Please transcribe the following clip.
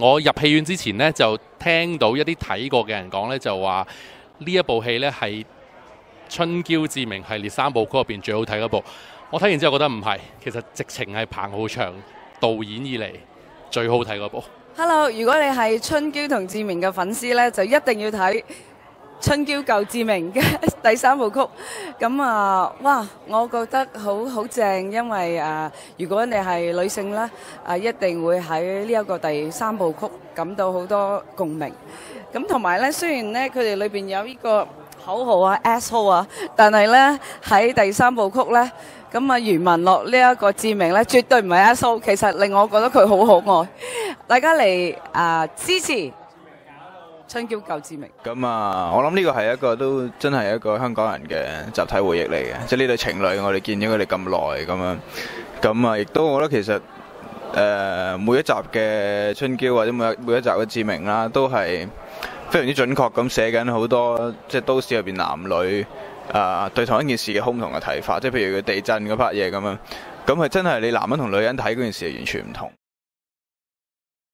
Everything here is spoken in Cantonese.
我入戲院之前呢，就聽到一啲睇過嘅人講呢，就話呢一部戲呢係春嬌志明系列3部曲入邊最好睇嗰部。我睇完之後覺得唔係，其實直情係彭浩翔導演以嚟最好睇嗰部。Hello， 如果你係春嬌同志明嘅粉絲呢，就一定要睇春嬌救志明嘅第3部曲。咁哇，我覺得好正，因為如果你係女性呢，一定會喺呢一個第3部曲感到好多共鳴。咁同埋呢，雖然呢，佢哋裏邊有呢個口號啊 asshole 啊，但係呢，喺第3部曲呢，咁余文樂呢一個志明呢，絕對唔係 asshole， 其實令我覺得佢好可愛。大家嚟支持春嬌救志明。咁我諗呢個係一個都真係一個香港人嘅集體回憶嚟嘅，即係呢對情侶，我哋見咗佢哋咁耐咁樣，咁亦都我覺得其實每一集嘅春嬌或者每一集嘅志明啦，都係非常之準確咁寫緊好多即係都市入邊男女對同一件事嘅好唔同嘅睇法，即係譬如佢地震嗰 part 嘢咁樣，咁係真係你男人同女人睇嗰件事係完全唔同。